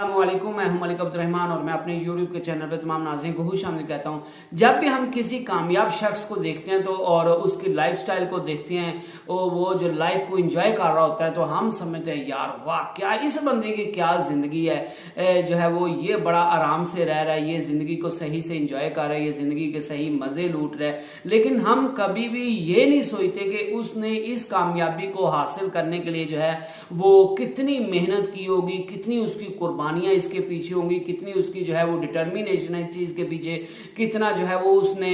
अस्सलामुअलैकुम, मैं हूं मलिक अब्दुर्रहमान और मैं अपने YouTube के चैनल पे तमाम नाज़रीन को खुशामदीद कहता हूं। जब भी हम किसी कामयाब शख्स को देखते हैं तो और उसकी लाइफस्टाइल को देखते हैं और वो जो लाइफ को एंजॉय कर रहा होता है तो हम समझते हैं यार वाह, क्या इस बंदे की क्या ज़िंदगी है। जो है वो ये बड़ा आराम से रह रहा है, ये ज़िंदगी को सही से एंजॉय कर रहा है, ये ज़िंदगी के सही मज़े लूट रहा है। लेकिन हम कभी भी ये नहीं सोचते कि उसने इस कामयाबी को हासिल करने के लिए जो है वो कितनी मेहनत की होगी, कितनी उसकी कुर्बानियां इसके पीछे होंगी, कितनी उसकी जो है वो डिटर्मिनेशन है इस चीज के पीछे, कितना जो है वो उसने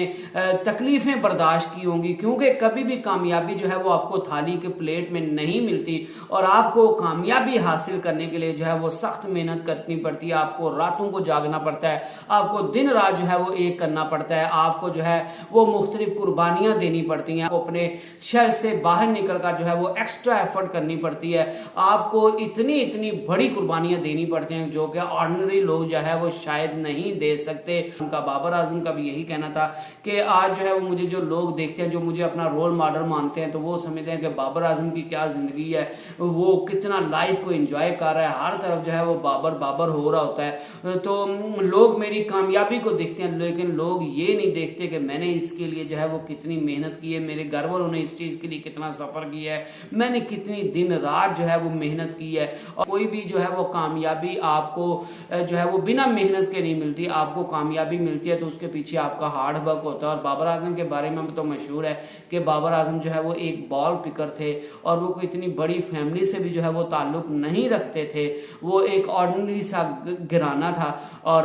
तकलीफें बर्दाश्त की होंगी। क्योंकि कभी भी कामयाबी जो है वो आपको थाली के प्लेट में नहीं मिलती और आपको कामयाबी हासिल करने के लिए जो है वो सख्त मेहनत करनी पड़ती है। आपको रातों को जागना पड़ता है, आपको दिन रात जो है वो एक करना पड़ता है, आपको जो है वो मुख्तलिफ कुर्बानियां देनी पड़ती हैं, अपने शहर से बाहर निकलकर जो है वो एक्स्ट्रा एफर्ट करनी पड़ती है, आपको इतनी इतनी बड़ी कुर्बानियां देनी पड़ती हैं जो कि ऑर्डिनरी लोग जो है वो शायद नहीं दे सकते। उनका बाबर आजम का भी यही कहना था कि आज जो है वो मुझे जो लोग देखते हैं, जो मुझे अपना रोल मॉडल मानते हैं, तो वो समझते हैं कि बाबर आजम की क्या जिंदगी है, वो कितना लाइफ को एंजॉय कर रहा है, हर तरफ जो है वो बाबर बाबर हो रहा होता है। तो लोग मेरी कामयाबी को देखते हैं, लेकिन लोग ये नहीं देखते कि मैंने इसके लिए जो है वो कितनी मेहनत की है, मेरे घर वालों ने इस चीज के लिए कितना सफर किया है, मैंने कितनी दिन रात जो है वो मेहनत की है। और कोई भी जो है वो कामयाबी आपको जो है वो बिना मेहनत के नहीं मिलती। आपको कामयाबी मिलती है तो उसके पीछे आपका हार्ड वर्क होता है। और बाबर आजम के बारे में तो मशहूर है कि बाबर आजम जो है वो एक बॉल पिकर थे और वो कोई इतनी बड़ी फैमिली से भी जो है वो ताल्लुक नहीं रखते थे, वो एक ऑर्डिनरी सा घराना था। और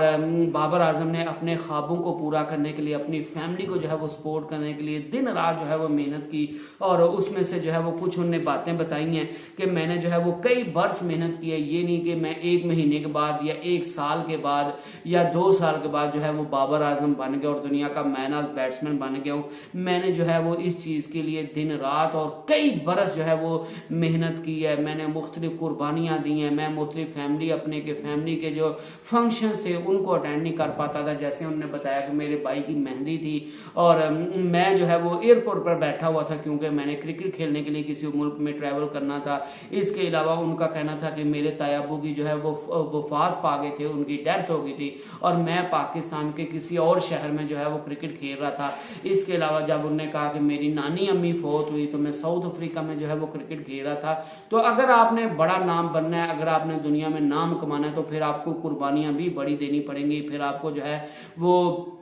बाबर आजम ने अपने ख्वाबों को पूरा करने के लिए, अपनी फैमिली को जो है वो सपोर्ट करने के लिए दिन रात जो है वो मेहनत की। और उसमें से जो है वो कुछ उन्होंने बातें बताई हैं कि मैंने जो है वो कई बरस मेहनत की है। ये नहीं कि मैं एक महीने के बाद या एक साल के बाद या 2 साल के बाद जो है वो बाबर आजम बन गया और दुनिया का मैन ऑफ बैट्समैन बन गया हूँ। मैंने जो है वो इस चीज़ के लिए दिन रात और कई बरस जो है वो मेहनत की है। मैंने मुख्तलिफ कुर्बानियाँ दी हैं। मैं मुख्तलिफ फैमिली के जो फंक्शंस थे उनको अटेंड नहीं कर पाता था। जैसे उन्होंने बताया कि मेरे भाई की मेहंदी थी और मैं जो है वो एयरपोर्ट पर बैठा हुआ था क्योंकि मैंने क्रिकेट खेलने के लिए किसी मुल्क में ट्रैवल करना था। इसके अलावा उनका कहना था कि मेरे तायाबू की जो है वो वफात पा गए थे, उनकी डेथ हो गई थी और मैं पाकिस्तान के किसी और शहर में जो है वो क्रिकेट खेल रहा था। इसके अलावा जब उन्होंने कहा कि मेरी नानी अम्मी फौत हुई तो मैं साउथ अफ्रीका में जो है वो क्रिकेट खेल रहा था। तो अगर आपने बड़ा नाम बनना है, अगर आपने दुनिया में नाम कमाना है तो फिर आपको कुर्बानियां भी बड़ी देनी पड़ेंगी, फिर आपको जो है वो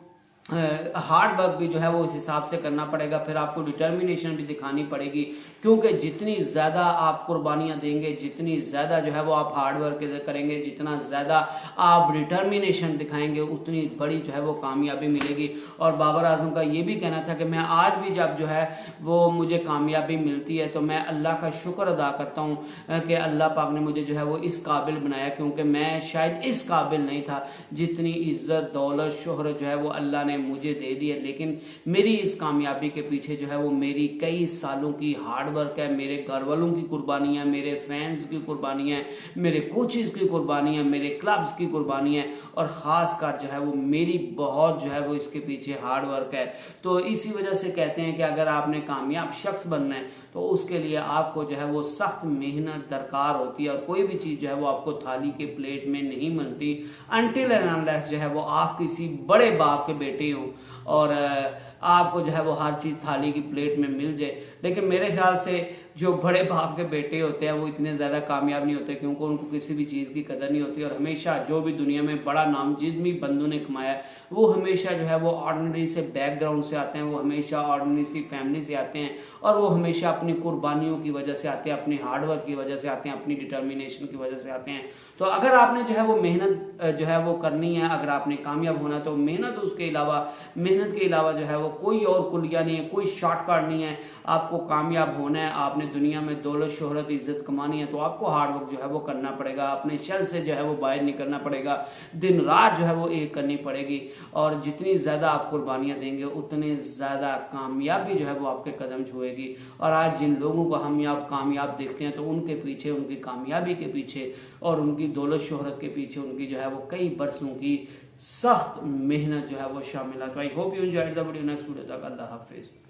हार्ड वर्क भी जो है वो उस हिसाब से करना पड़ेगा, फिर आपको डिटर्मिनेशन भी दिखानी पड़ेगी। क्योंकि जितनी ज़्यादा आप कुर्बानियां देंगे, जितनी ज़्यादा जो है वो आप हार्ड वर्क करेंगे, जितना ज़्यादा आप डिटर्मिनेशन दिखाएंगे, उतनी बड़ी जो है वो कामयाबी मिलेगी। और बाबर आजम का ये भी कहना था कि मैं आज भी जब जो है वो मुझे कामयाबी मिलती है तो मैं अल्लाह का शुक्र अदा करता हूँ कि अल्लाह पाक ने मुझे जो है वो इस काबिल बनाया, क्योंकि मैं शायद इस काबिल नहीं था जितनी इज्जत दौलत शोहरत जो है वो अल्लाह ने मुझे दे दी है। लेकिन मेरी इस कामयाबी के पीछे जो है वो मेरी कई सालों की हार्ड वर्क है, मेरे घर वालों की कुर्बानियां, मेरे फैंस की कुर्बानियां, मेरे कोचेस की कुर्बानियां, मेरे क्लब्स की कुर्बानियां और ख़ास कर जो है वो मेरी बहुत जो है वो इसके पीछे हार्ड वर्क है। तो इसी वजह से कहते हैं कि अगर आपने कामयाब शख्स बनना है तो उसके लिए आपको जो है वो सख्त मेहनत दरकार होती है। और कोई भी चीज़ जो है वो आपको थाली के प्लेट में नहीं मिलती अनटिल एंड अनलेस जो है वो आप किसी बड़े बाप के बेटे हो और आपको जो है वो हर चीज़ थाली की प्लेट में मिल जाए। लेकिन मेरे ख्याल से जो बड़े बाप के बेटे होते हैं वो इतने ज़्यादा कामयाब नहीं होते, क्योंकि उनको किसी भी चीज़ की कदर नहीं होती। और हमेशा जो भी दुनिया में बड़ा नाम जिस भी बंदों ने कमाया वो हमेशा जो है वो ऑर्डिनरी से बैकग्राउंड से आते हैं, वो हमेशा ऑर्डिनरी सी फैमिली से आते हैं और वो हमेशा अपनी कुर्बानियों की वजह से आते हैं, अपनी हार्डवर्क की वजह से आते हैं, अपनी डिटर्मिनेशन की वजह से आते हैं। तो अगर आपने जो है वो मेहनत जो है वो करनी है, अगर आपने कामयाब होना तो मेहनत के अलावा जो है वो कोई और कुलिया नहीं है, कोई शॉर्टकट नहीं है। आपको कामयाब होना है, आपने दुनिया में दौलत शोहरत इज्जत कमानी है तो आपको हार्ड वर्क जो है वो करना पड़ेगा, अपने शल से जो है वो बाहर निकलना पड़ेगा, दिन रात जो है वो एक करनी पड़ेगी। और जितनी ज़्यादा आप कुर्बानियाँ देंगे उतनी ज़्यादा कामयाबी जो है वो आपके कदम छुएगी। और आज जिन लोगों को हम कामयाब देखते हैं तो उनके पीछे, उनकी कामयाबी के पीछे और उनकी दौलत शोहरत के पीछे उनकी जो है वो कई बरसों की सख्त मेहनत जो है वो शामिल है। तो I hope you enjoyed the video. Next video तक अल्लाह हाफिज़।